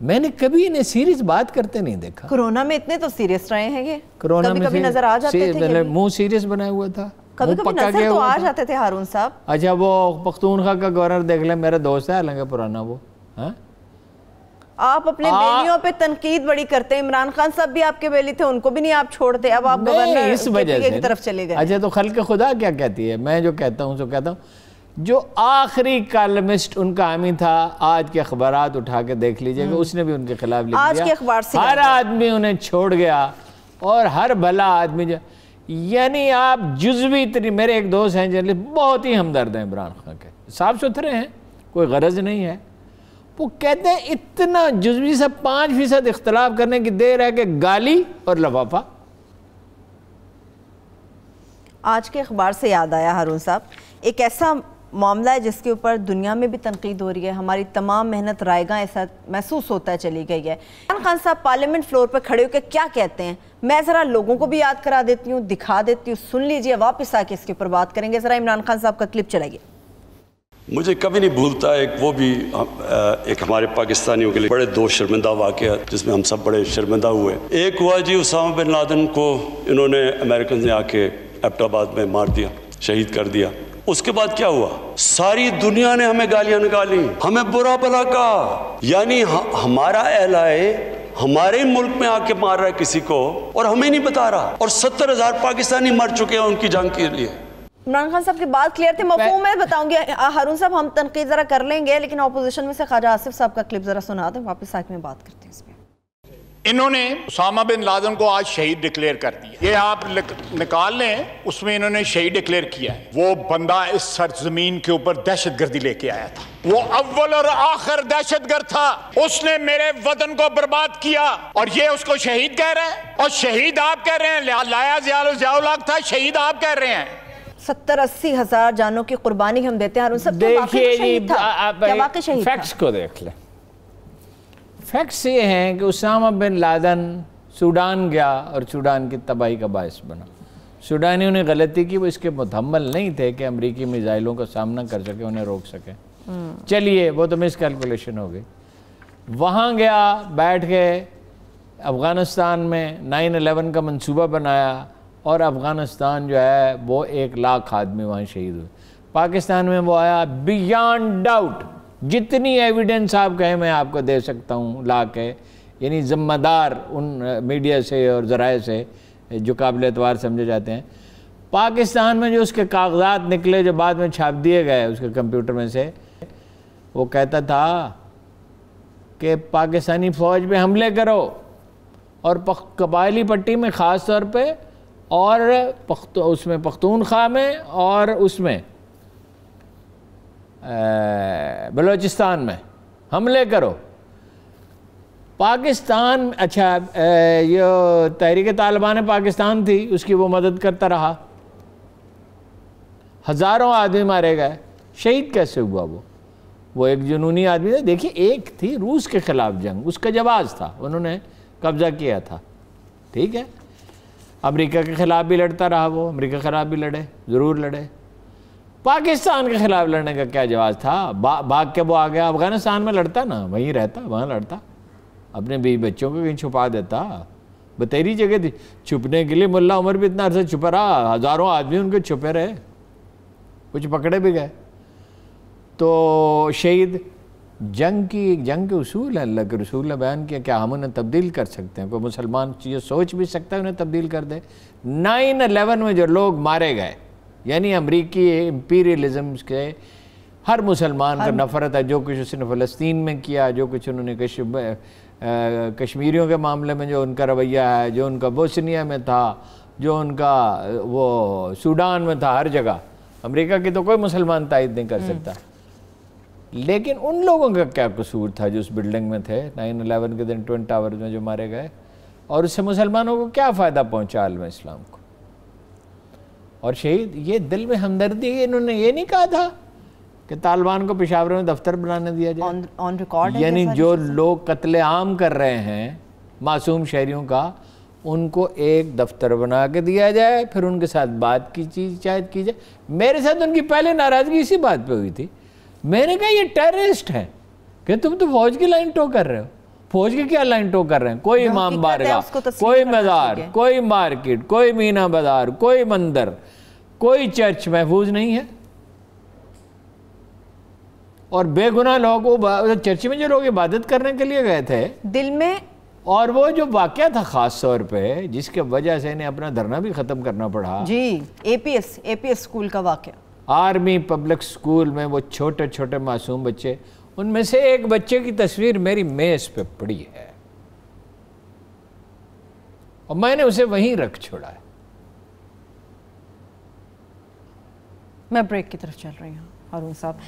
Speaker 2: मैंने कभी इन्हें सीरियस बात करते नहीं देखा।
Speaker 1: कोरोना में इतने तो सीरियस रहे हैं ये,
Speaker 2: कोरोना में
Speaker 1: कभी नजर आ जाते थे,
Speaker 2: मुंह सीरियस बनाया हुआ था,
Speaker 1: कभी नजर तो आ जाते थे हारून साहब।
Speaker 2: अच्छा, वो पख्तूनख्वा का गवर्नर देख ले, मेरा दोस्त है हालांकि पुराना वो, है?
Speaker 1: आप अपने बेलियों पे तनकीद बड़ी करते हैं, इमरान खान साहब भी आपके बेली थे, उनको भी नहीं आप छोड़ते, अब आप गवर्नर
Speaker 2: इस वजह
Speaker 1: की तरफ चले गए।
Speaker 2: अच्छा, तो खल्क़ खुदा क्या कहती है? मैं जो कहता हूँ सो कहता हूँ। जो आखिरी कॉलमिस्ट उनका हामी था, आज के अखबारात उठा के देख लीजिएगा, उसने भी उनके खिलाफ लिख दिया।
Speaker 1: आज के अखबार से
Speaker 2: हर आदमी उन्हें छोड़ गया और हर भला आदमी जो, यानी आप जुज़वी इतनी, मेरे एक दोस्त हैं जर्नलिस्ट, बहुत ही हमदर्द हैं इमरान खान के, साफ सुथरे हैं, कोई गरज नहीं है। वो कहते हैं इतना जुज़वी से 5% इख्तलाफ करने की देर है कि गाली और लफाफा।
Speaker 1: आज के अखबार से याद आया हारून साहब, एक ऐसा मामला है जिसके ऊपर दुनिया में भी तनकीद हो रही है, हमारी तमाम मेहनत रायगा ऐसा महसूस होता है चली गई है। इमरान खान साहब पार्लियामेंट फ्लोर पर खड़े होकर क्या कहते हैं, मैं ज़रा लोगों को भी याद करा देती हूँ, दिखा देती हूँ, सुन लीजिए, वापस आके इसके ऊपर बात करेंगे। ज़रा इमरान खान साहब का क्लिप चलाइए।
Speaker 5: मुझे कभी नहीं भूलता एक वो भी एक हमारे पाकिस्तानियों के लिए बड़े 2 शर्मिंदा वाक़या जिसमें हम सब बड़े शर्मिंदा हुए। एक हुआ जी, उसामा बिन लादेन को इन्होंने अमेरिकन ने आके एबटाबाद में मार दिया, शहीद कर दिया। उसके बाद क्या हुआ? सारी दुनिया ने हमें गालियां निकाली, हमें बुरा भला कहा, यानी हमारा एलाए हमारे मुल्क में आके मार रहा है किसी को और हमें नहीं बता रहा। और 70,000 पाकिस्तानी मर चुके हैं उनकी जंग के लिए।
Speaker 1: इमरान खान साहब की बात क्लियर थी, मफहूम मैं बताऊंगी। हारून साहब हम तनकीद जरा कर लेंगे, लेकिन अपोजिशन में से ख्वाजा आसिफ साहब का क्लिप जरा सुना दें, वापस आके में बात करते हैं इसमें।
Speaker 6: इन्होंने उसामा बिन लादेन को आज शहीद डिक्लेयर कर दिया, ये आप निकाल लें, उसमें इन्होंने शहीद डिक्लेयर किया है। वो बंदा इस सरजमीन के ऊपर दहशतगर्दी लेके आया था, वो अव्वल और आखिर दहशतगर्द था, उसने मेरे वतन को बर्बाद किया और ये उसको शहीद कह रहे हैं। और शहीद आप कह रहे हैं, लाया ज़ियाउल-हक था, शहीद आप कह रहे हैं।
Speaker 1: 70-80 हजार जानों की कुर्बानी हम देते हैं। हारून साहब
Speaker 2: देखिए, फैक्ट्स को देख लें। फैक्ट्स ये हैं कि उसामा बिन लादेन सूडान गया और सूडान की तबाही का बायस बना। सूडानियों ने गलती की, वो इसके मुतहम्मल नहीं थे कि अमरीकी मिसाइलों का सामना कर सके, उन्हें रोक सके। चलिए, वो तो मिस कैलकुलेशन हो गई। वहाँ गया, बैठ के अफ़गानिस्तान में 9/11 का मंसूबा बनाया और अफ़गानिस्तान जो है वो 1 लाख आदमी वहाँ शहीद हुए। पाकिस्तान में वो आया, बियॉन्ड डाउट जितनी एविडेंस आप कहें मैं आपको दे सकता हूँ ला के, यानी ज़िम्मेदार उन मीडिया से और ज़राए से जो काबिल एतबार समझे जाते हैं। पाकिस्तान में जो उसके कागजात निकले, जो बाद में छाप दिए गए उसके कंप्यूटर में से, वो कहता था कि पाकिस्तानी फ़ौज पे हमले करो और कबायली पट्टी में ख़ास तौर पे और उसमें पख्तूनख्वा में और उसमें बलूचिस्तान में हमले करो। पाकिस्तान, अच्छा ये तहरीक तालिबान पाकिस्तान थी, उसकी वो मदद करता रहा, हज़ारों आदमी मारे गए। शहीद कैसे हुआ? वो एक जुनूनी आदमी था। देखिए, एक थी रूस के ख़िलाफ़ जंग, उसका जवाब था, उन्होंने कब्ज़ा किया था, ठीक है। अमेरिका के ख़िलाफ़ भी लड़ता रहा वो, अमेरिका के ख़िलाफ़ भी लड़े, ज़रूर लड़े। पाकिस्तान के ख़िलाफ़ लड़ने का क्या जवाब था? भाग के वो आ गया अफ़गानिस्तान में लड़ता ना, वहीं रहता, वहाँ लड़ता, अपने बीवी बच्चों को कहीं छुपा देता। बतेरी जगह थी छुपने के लिए। मुल्ला उमर भी इतना अर्सा छुपा रहा, हज़ारों आदमी उनके छुपे रहे, कुछ पकड़े भी गए। तो शहीद जंग के उसूल है, अल्लाह के रसूल ने बयान किया, क्या हम उन्हें तब्दील कर सकते हैं? कोई मुसलमान ये सोच भी सकता है उन्हें तब्दील कर दे? 9/11 में जो लोग मारे गए, यानी अमरीकी इम्पीरियलिज्म के हर मुसलमान का नफ़रत है। जो कुछ उसने फ़लस्तीन में किया, जो कुछ उन्होंने कश्मीरियों के मामले में जो उनका रवैया है, जो उनका बोस्निया में था, जो उनका वो सूडान में था, हर जगह अमेरिका की तो कोई मुसलमान तायद नहीं कर सकता। लेकिन उन लोगों का क्या कसूर था जो उस बिल्डिंग में थे 9/11 के दिन ट्विन टावर्स में जो मारे गए? और उससे मुसलमानों को क्या फ़ायदा पहुंचा आलम इस्लाम को? और शहीद, ये दिल में हमदर्दी, इन्होंने ये नहीं कहा था कि तालिबान को पेशावर में दफ्तर बनाने दिया जाए।
Speaker 1: ऑन रिकॉर्ड,
Speaker 2: यानी जो लोग कत्लेआम कर रहे हैं मासूम शहरियों का, उनको एक दफ्तर बना के दिया जाए, फिर उनके साथ बात की शायद की जाए। मेरे साथ उनकी पहले नाराज़गी इसी बात पे हुई थी। मैंने कहा ये टेररिस्ट है कि तुम तो फौज की लाइन टो कर रहे हो। फौज की क्या लाइन टो कर रहे हैं? कोई इमाम बारगाह, कोई मज़ार, कोई मार्केट, कोई मीना बाजार, कोई मंदिर, कोई चर्च महफूज नहीं है। और बेगुनाह लोग चर्च में जो लोग इबादत करने के लिए गए थे
Speaker 1: दिल में, और
Speaker 2: वो जो वाक़या था ख़ास तौर पे, जिसके वजह से इन्हें अपना धरना भी ख़त्म करना पड़ा
Speaker 1: जी, एपीएस स्कूल का वाक़या,
Speaker 2: आर्मी पब्लिक स्कूल में वो छोटे छोटे मासूम बच्चे, उनमें से एक बच्चे की तस्वीर मेरी मेज़ पे पड़ी है और मैंने उसे वहीं रख छोड़ा है।
Speaker 1: मैं ब्रेक की तरफ चल रही हूँ हारून साहब,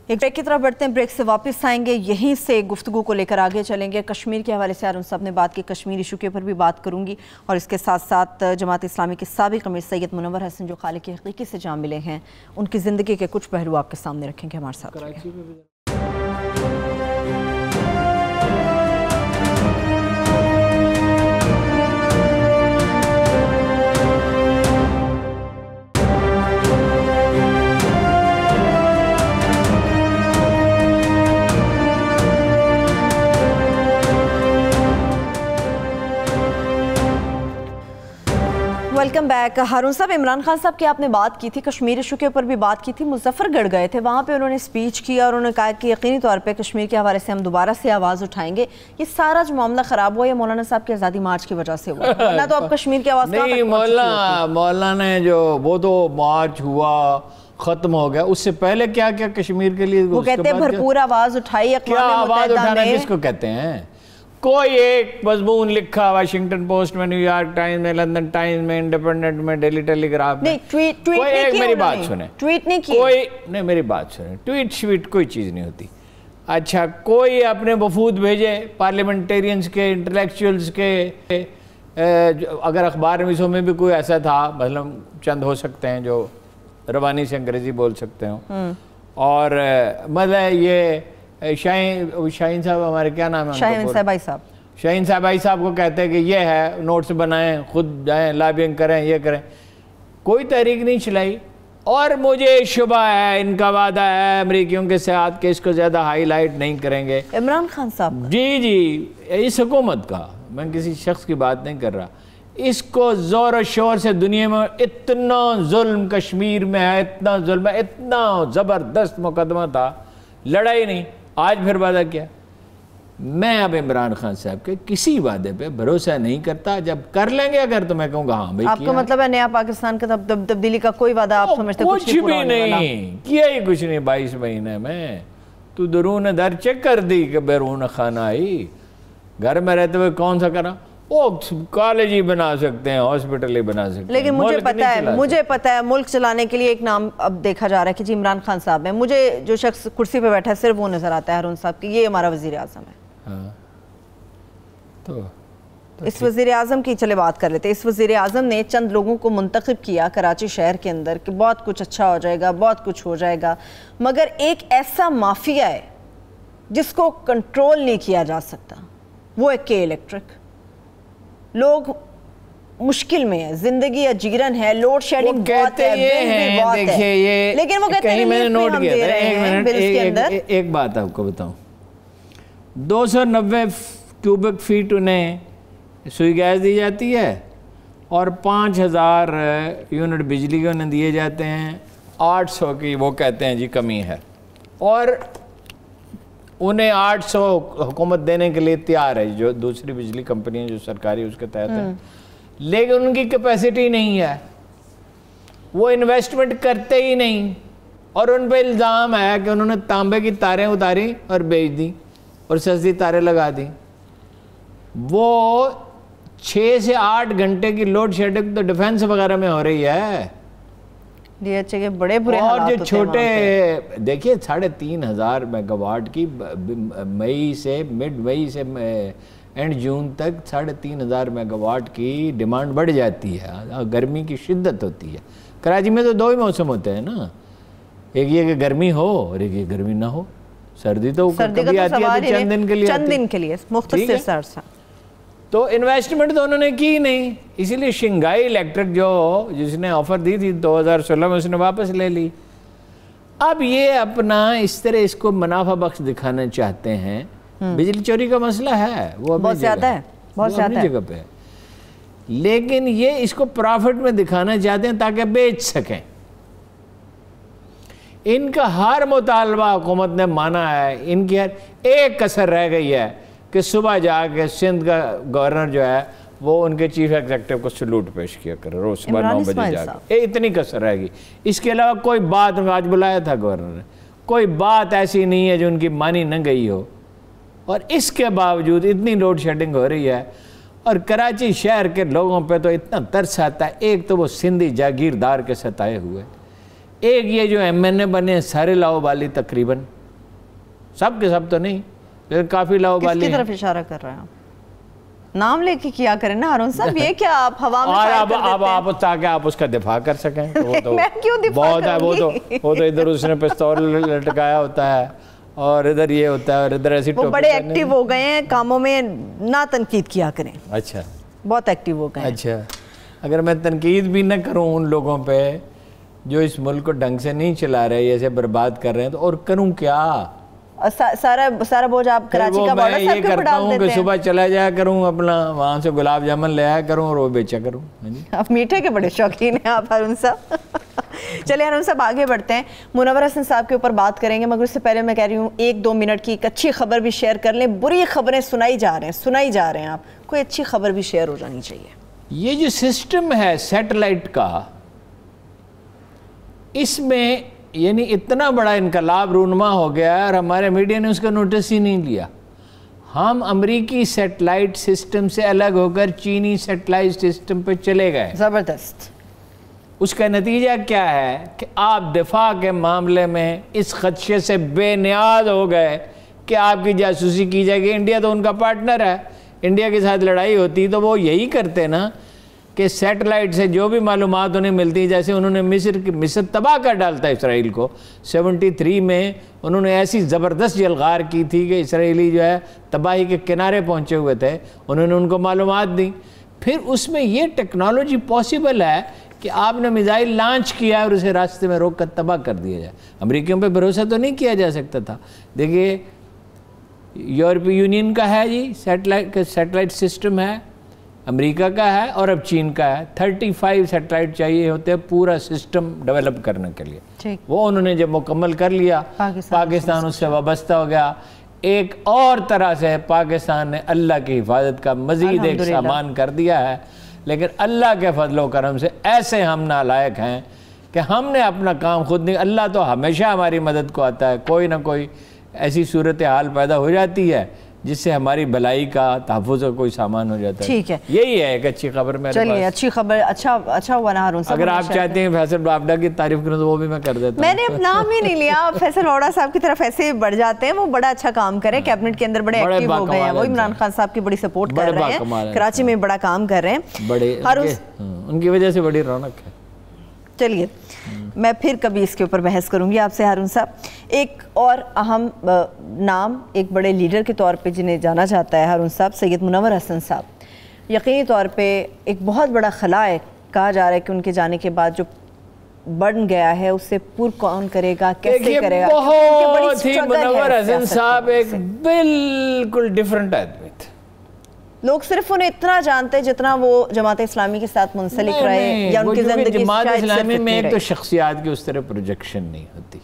Speaker 1: एक ब्रेक की तरफ बढ़ते हैं, ब्रेक से वापस आएंगे, यहीं से गुफ्तगू को लेकर आगे चलेंगे। कश्मीर के हवाले से हारून साहब ने बात की, कश्मीर इशू के ऊपर भी बात करूंगी और इसके साथ साथ जमात इस्लामी के साबिक अमीर सैयद मुनव्वर हसन जो खालिक हकीकी से जान मिले हैं, उनकी ज़िंदगी के कुछ पहलू आपके सामने रखेंगे। हमारे साथ वेलकम बैक। हारून साहब, इमरान खान साहब की आपने बात की थी, कश्मीर इशू के ऊपर भी बात की थी, मुजफ्फरगढ़ गए थे, वहाँ पे उन्होंने स्पीच किया और उन्होंने कहा कि यकीनी तौर पे कश्मीर के हवाले से हम दोबारा से आवाज़ उठाएंगे। ये सारा जो मामला ख़राब हुआ ये मौलाना साहब की आज़ादी मार्च की वजह से हुआ, वरना तो अब कश्मीर की आवाज़
Speaker 2: नहीं। मौलाना ने जो वो तो मार्च हुआ खत्म हो गया, उससे पहले क्या क्या कश्मीर के लिए
Speaker 1: वो कहते हैं भरपूर आवाज़ उठाई।
Speaker 2: क्या आवाज़ उठाना किसको कहते हैं? कोई एक मजमून लिखा वाशिंगटन पोस्ट में, न्यूयॉर्क टाइम्स में, लंदन टाइम्स में, इंडिपेंडेंट में, डेली टेलीग्राफ में,
Speaker 1: ट्वीट
Speaker 2: मेरी बात सुने,
Speaker 1: ट्वीट नहीं किया
Speaker 2: कोई नहीं, मेरी बात सुने, ट्वीट श्वीट कोई चीज़ नहीं होती। अच्छा, कोई अपने वफूद भेजे पार्लियामेंटेरियंस के, इंटेलेक्चुअल्स के, अगर अखबार नवीसों में भी कोई ऐसा था, मतलब चंद हो सकते हैं जो रवानी से अंग्रेजी बोल सकते हो, और मतलब ये शाहीन साहब, हमारे क्या नाम है,
Speaker 1: शाहीन साहबाई साहब,
Speaker 2: शाहीन साहबाई साहब को कहते हैं कि ये है, नोट्स बनाएं, खुद जाएं, लॉबिंग करें, ये करें, कोई तहरीक नहीं चलाई। और मुझे शुबा है, इनका वादा है अमरीकियों के साथ कि इसको ज़्यादा हाईलाइट नहीं करेंगे।
Speaker 1: इमरान खान साहब,
Speaker 2: जी, इस हुकूमत का, मैं किसी शख्स की बात नहीं कर रहा, इसको ज़ोर और शोर से दुनिया में इतना जुल्म कश्मीर में है, इतना जुल्म है, इतना ज़बरदस्त मुकदमा था, लड़ाई नहीं, आज फिर वादा किया। मैं अब इमरान खान साहब के किसी वादे पे भरोसा नहीं करता। जब कर लेंगे अगर तो मैं कहूँगा हाँ भाई,
Speaker 1: आपका मतलब है नया पाकिस्तान का तब्दीली का कोई वादा आप समझते?
Speaker 2: कुछ भी नहीं किया ही, कुछ नहीं। 22 महीने में तू दरून दर चेक कर दी कि बैरून खाना आई, घर में रहते हुए कौन सा करा? वो कॉलेज ही बना सकते हैं, हॉस्पिटल ही बना सकते हैं,
Speaker 1: लेकिन मुझे पता है मुल्क चलाने के लिए एक नाम अब देखा जा रहा है कि जी इमरान खान साहब है। मुझे जो शख्स कुर्सी पे बैठा है सिर्फ वो नजर आता है, हारून साहब की, ये हमारा वजीर आजम है।
Speaker 2: हाँ। तो
Speaker 1: इस वजीर आजम की चले बात कर लेते हैं। इस वजीर आजम ने चंद लोगों को मुंतखब किया कराची शहर के अंदर कि बहुत कुछ अच्छा हो जाएगा, बहुत कुछ हो जाएगा, मगर एक ऐसा माफिया है जिसको कंट्रोल नहीं किया जा सकता, वो है के इलेक्ट्रिक। लोग मुश्किल में है, जिंदगी अजीरन है, लोड शेडिंग बहुत है, बिल भी बहुत है,
Speaker 2: ये
Speaker 1: लेकिन वो कहते हैं
Speaker 2: मैंने नोट
Speaker 1: किया था।
Speaker 2: एक बात आपको बताऊं, 290 क्यूबिक फीट उन्हें सुई गैस दी जाती है और 5000 यूनिट बिजली के उन्हें दिए जाते हैं। 800 की वो कहते हैं जी कमी है, और उन्हें 800 हुकूमत देने के लिए तैयार है, जो दूसरी बिजली कंपनियां जो सरकारी उसके तहत है, लेकिन उनकी कैपेसिटी नहीं है, वो इन्वेस्टमेंट करते ही नहीं, और उन पे इल्ज़ाम है कि उन्होंने तांबे की तारें उतारी और बेच दी और सस्ती तारें लगा दी। वो 6 से 8 घंटे की लोड शेडिंग तो डिफेंस वगैरह में हो रही है,
Speaker 1: डीएचए के बड़े बुरे
Speaker 2: और
Speaker 1: हालात
Speaker 2: जो छोटे देखिए 3500 मेगावाट की मई से मिड मई से एंड जून तक 3500 मेगावाट की डिमांड बढ़ जाती है। गर्मी की शिद्दत होती है। कराची में तो 2 ही मौसम होते हैं ना, एक ये कि गर्मी हो और एक ये गर्मी ना हो। सर्दी तो कभी आती है तो चंद दिन के लिए
Speaker 1: मुख्तसर।
Speaker 2: तो इन्वेस्टमेंट तो उन्होंने की नहीं, इसीलिए शंघाई इलेक्ट्रिक जो जिसने ऑफर दी थी 2016 में उसने वापस ले ली। अब ये अपना इस तरह इसको मुनाफा बख्श दिखाना चाहते हैं। बिजली चोरी का मसला है, वो
Speaker 1: बहुत ज्यादा है, बहुत ज्यादा
Speaker 2: जगह पे है, लेकिन ये इसको प्रॉफिट में दिखाना चाहते हैं ताकि बेच सकें। इनका हर मुतालबा हुकूमत ने माना है, इनकी हर एक कसर रह गई है कि सुबह जाके सिंध का गवर्नर जो है वो उनके चीफ एग्जीक्यूटिव को सलूट पेश किया करे रोज सुबह 9 बजे जाके। इतनी कसर रहेगी, इसके अलावा कोई बात, आज बुलाया था गवर्नर ने, कोई बात ऐसी नहीं है जो उनकी मानी न गई हो। और इसके बावजूद इतनी लोड शेडिंग हो रही है, और कराची शहर के लोगों पे तो इतना तरस आता है। एक तो वो सिंधी जागीरदार के सताए हुए, एक ये जो MNA बने सारे लाओबाली, तकरीबन सब के सब तो नहीं लेकिन काफी लाओबाली।
Speaker 1: किसकी तरफ इशारा कर रहे हैं आप? नाम लेके किया करें ना हारून साहब, ये क्या आप हवा में
Speaker 2: और अब आप ताकि आप उसका दिफा कर सकें तो वो तो
Speaker 1: मैं क्यों दिफा
Speaker 2: बहुत है। वो तो इधर उसने पिस्तौल लटकाया होता है और इधर ये होता है और इधर ऐसी
Speaker 1: वो बड़े एक्टिव हो गए हैं कामों में, ना तनकीद किया करें।
Speaker 2: अच्छा,
Speaker 1: बहुत एक्टिव हो गए।
Speaker 2: अच्छा, अगर मैं तनकीद भी न करूं उन लोगों पे जो इस मुल्क को ढंग से नहीं चला रहे, ऐसे बर्बाद कर रहे हैं, तो और करूं क्या?
Speaker 1: सारा बोझ आप कराची का बॉर्डर साहब के ऊपर डाल देते हैं।
Speaker 2: सुबह चला जाया करूं अपना वहां से गुलाब जामुन ले आया करूं और वो बेचा करूं।
Speaker 1: आप मीठे के बड़े शौकीन हैं आप हारून साहब। चलिए हारून साहब आगे बढ़ते हैं, मुनव्वर हसन साहब के ऊपर बात करेंगे, मगर उससे पहले मैं कह रही हूँ 1-2 मिनट की एक अच्छी खबर भी शेयर कर लें। बुरी खबरें सुनाई जा रहे हैं, आप कोई अच्छी खबर भी शेयर हो जानी चाहिए।
Speaker 2: ये जो सिस्टम है सैटेलाइट का, इसमें यानी इतना बड़ा इनकलाब रूनमा हो गया और हमारे मीडिया ने उसका नोटिस ही नहीं लिया। हम अमेरिकी सैटेलाइट सिस्टम से अलग होकर चीनी सैटेलाइट सिस्टम पे चले गए।
Speaker 1: ज़बरदस्त।
Speaker 2: उसका नतीजा क्या है कि आप दिफा के मामले में इस खदशे से बेनियाज हो गए कि आपकी जासूसी की जाएगी। इंडिया तो उनका पार्टनर है, इंडिया के साथ लड़ाई होती तो वो यही करते ना कि सैटेलाइट से जो भी मालूमात उन्हें मिलती, जैसे उन्होंने मिस्र तबाह कर डालता इसराइल को। 73 में उन्होंने ऐसी ज़बरदस्त जलगार की थी कि इसराइली जो है तबाही के किनारे पहुंचे हुए थे, उन्होंने उनको मालूमात दी। फिर उसमें ये टेक्नोलॉजी पॉसिबल है कि आपने मिसाइल लॉन्च किया और उसे रास्ते में रोक कर तबाह कर दिया जाए। अमेरिकियों पे भरोसा तो नहीं किया जा सकता था। देखिए यूरोपीय यूनियन का है जी सैटेलाइट सिस्टम है, अमेरिका का है और अब चीन का है। 35 सैटेलाइट चाहिए होते हैं पूरा सिस्टम डेवलप करने के लिए। वो उन्होंने जब मुकम्मल कर लिया, पाकिस्तान उससे वाबस्ता हो गया। एक और तरह से पाकिस्तान ने अल्लाह की हिफाजत का मजीद एक सामान कर दिया है। लेकिन अल्लाह के फजलो करम से ऐसे हम नालायक हैं कि हमने अपना काम खुद नहीं, अल्लाह तो हमेशा हमारी मदद को आता है। कोई ना कोई ऐसी सूरत हाल पैदा हो जाती है जिससे हमारी भलाई का तहफ़्फ़ुज़ का कोई सामान हो जाता है।
Speaker 1: ठीक है,
Speaker 2: यही है एक अच्छी खबर मेरे पास।
Speaker 1: चलिए अच्छी खबर, अच्छा हुआ ना हारून साहब।
Speaker 2: अगर आप चाहते हैं फैसल बावड़ा की तारीफ करूं तो वो भी मैं कर देता हूं।
Speaker 1: मैंने नाम ही नहीं लिया, फैसल बावड़ा साहब की तरफ ऐसे बढ़ जाते हैं, वो बड़ा अच्छा काम करे, कैबिनेट के अंदर बड़े एक्टिव हो गए हैं, वो इमरान खान साहब की बड़ी सपोर्ट कर रहे हैं, कराची में बड़ा काम कर रहे हैं,
Speaker 2: बड़े उनकी वजह से बड़ी रौनक है।
Speaker 1: चलिए मैं फिर कभी इसके ऊपर बहस करूंगी आपसे हारून साहब। एक और अहम नाम एक बड़े लीडर के तौर पे जिन्हें जाना जाता है हारून साहब, सैयद मुनव्वर हसन साहब। यकीनी तौर पे एक बहुत बड़ा खला है, कहा जा रहा है कि उनके जाने के बाद जो बन गया है उससे पूर्ण कौन करेगा, कैसे करेगा।
Speaker 2: बहुत ही मुनव्वर हसन साहब एक बिल्कुल डिफरेंट आदमी थे।
Speaker 1: लोग सिर्फ उन्हें इतना जानते हैं जितना वो जमात इस्लामी के साथ मुंसलिक रहे या उनकी जिंदगी
Speaker 2: जमात इस्लामी में एक तो शख्सियात की उस तरह प्रोजेक्शन नहीं होती,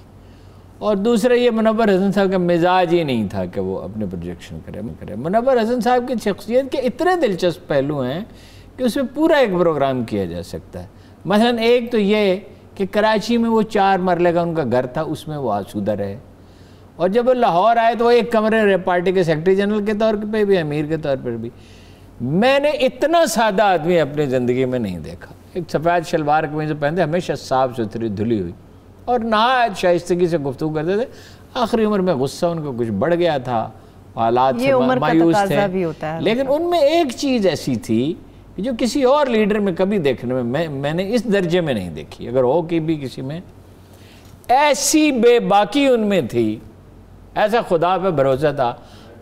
Speaker 2: और दूसरा ये मुनव्वर हसन साहब का मिजाज ही नहीं था कि वो अपने प्रोजेक्शन करे। मुनव्वर हसन साहब की शख्सियत के इतने दिलचस्प पहलू हैं कि उसमें पूरा एक प्रोग्राम किया जा सकता है। मसलन एक तो ये कि कराची में वो 4 मरले का उनका घर था, उसमें वो आसूदा रहे, और जब वो लाहौर आए तो वो एक कमरे रहे, पार्टी के सेक्रेटरी जनरल के तौर पे भी, अमीर के तौर पर भी। मैंने इतना सादा आदमी अपनी ज़िंदगी में नहीं देखा। एक सफ़ेद शलवार कमीज पहनते, हमेशा साफ सुथरी धुली हुई, और नहायत शाइस्तगी से गुफ्तगू करते थे। आखिरी उम्र में गुस्सा उनको कुछ बढ़ गया था, हालात से मायूस थे, लेकिन उनमें एक चीज़ ऐसी थी कि जो किसी और लीडर में कभी देखने में मैंने इस दर्जे में नहीं देखी। अगर हो कि भी किसी में ऐसी बेबाकी उनमें थी, ऐसा खुदा पे भरोसा था।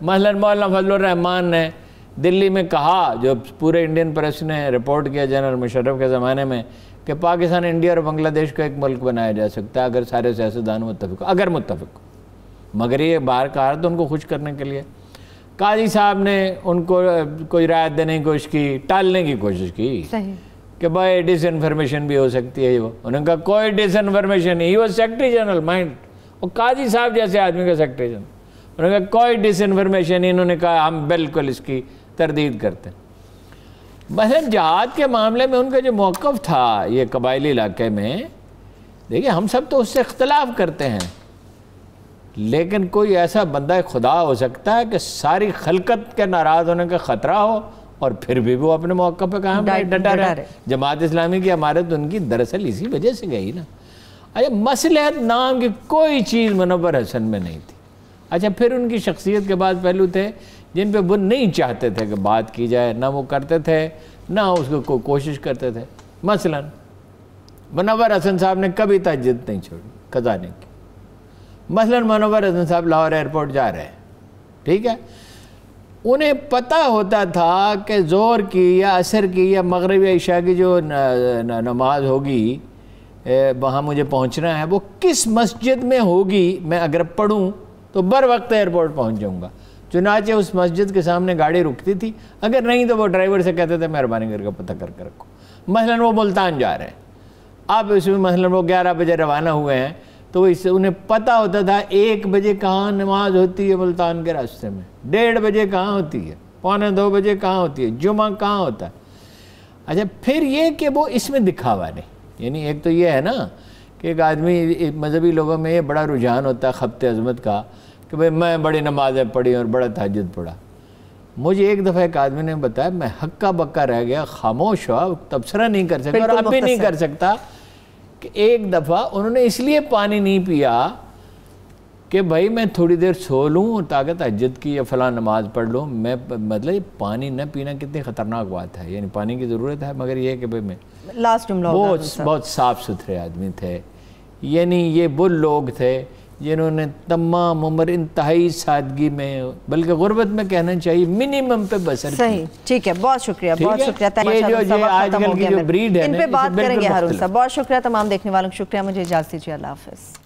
Speaker 2: मसलन मौलाना फजलुर रहमान ने दिल्ली में कहा, जो पूरे इंडियन प्रेस ने रिपोर्ट किया जनरल मुशर्रफ के ज़माने में, कि पाकिस्तान, इंडिया और बांग्लादेश को एक मुल्क बनाया जा सकता है अगर सारे सियासतदान मुत्तफिक हो, अगर मुत्तफिक हो। मगर ये बाहर कहा तो उनको खुश करने के लिए काजी साहब ने उनको कोई रायत देने की कोशिश की, टालने की कोशिश की कि भाई डिसइंफॉर्मेशन भी हो सकती है। वो उन्होंने कहा कोई डिसइंफॉर्मेशन नहीं, वो सेक्रेटरी जनरल माइंड, और काजी साहब जैसे आदमी का सेक्रेटरी जनरल, उन्होंने कहा कोई डिसइंफॉर्मेशन। इन्होंने कहा हम बिल्कुल इसकी तरदीद करते हैं। मसलन जहाद के मामले में उनका जो मौक़िफ़ था ये कबायली इलाके में, देखिए हम सब तो उससे इख्तलाफ करते हैं, लेकिन कोई ऐसा बंदा खुदा हो सकता है कि सारी खलकत के नाराज़ होने का ख़तरा हो और फिर भी वो अपने मौक़िफ़ पे कायम डटा रहे। जमात इस्लामी की इमारत उनकी दरअसल इसी वजह से गई ना। अच्छा, मसलहत नाम की कोई चीज़ मुनव्वर हसन में नहीं थी। अच्छा, फिर उनकी शख्सियत के बाद पहलू थे जिन पे वो नहीं चाहते थे कि बात की जाए, ना वो करते थे ना उसको कोशिश करते थे। मसलन मुनव्वर हसन साहब ने कभी तहज्जुद नहीं छोड़ी खजाने की। मसलन मुनव्वर हसन साहब लाहौर एयरपोर्ट जा रहे हैं, ठीक है, उन्हें पता होता था कि ज़ोहर की या असर की या मगरिब या इशा की जो नमाज होगी वहाँ मुझे पहुँचना है, वो किस मस्जिद में होगी। मैं अगर पढ़ूँ तो बर वक्त एयरपोर्ट पहुंच जाऊंगा। चुनाचे उस मस्जिद के सामने गाड़ी रुकती थी, अगर नहीं तो वो ड्राइवर से कहते थे मेहरबानी करके पता करके रखो। मसलन वो मुल्तान जा रहे हैं, अब इसमें मसलन वो 11 बजे रवाना हुए हैं, तो इससे उन्हें पता होता था 1 बजे कहाँ नमाज होती है मुल्तान के रास्ते में, 1:30 बजे कहाँ होती है, 1:45 बजे कहाँ होती है, जुमा कहाँ होता है। अच्छा, फिर ये कि वो इसमें दिखावा नहीं, यानी एक तो ये है ना कि एक आदमी मजहबी लोगों में ये बड़ा रुझान होता है खब्ते अजमत का कि भाई मैं बड़ी नमाज़ें पढ़ी और बड़ा तहज्जुद पढ़ा। मुझे एक दफ़ा एक आदमी ने बताया, मैं हक्का बक्का रह गया, खामोश हुआ, तबसरा नहीं कर सकता और अब भी नहीं कर सकता कि एक दफ़ा उन्होंने इसलिए पानी नहीं पिया कि भाई मैं थोड़ी देर सो लूँ ताकि तहज्जुद की या फलां नमाज पढ़ लूँ। मैं मतलब पानी न पीना कितनी ख़तरनाक बात है, यानी पानी की ज़रूरत है, मगर ये कि भाई मैं
Speaker 1: लास्ट जुमला
Speaker 2: बहुत साफ़ सुथरे आदमी थे, यानी ये वो लोग थे जिन्होंने तमाम उम्र इंतहाई सादगी में, बल्कि गुर्बत में कहना चाहिए मिनिमम पे बसर
Speaker 1: सही। ठीक है, बहुत शुक्रिया, बहुत शुक्रिया।
Speaker 2: आजकल की जो ब्रीड है
Speaker 1: इन पे बात करेंगे हारून साहब। बहुत शुक्रिया तमाम देखने वालों को, शुक्रिया। मुझे इजाज़त दीजिए, अल्लाह हाफ़िज़।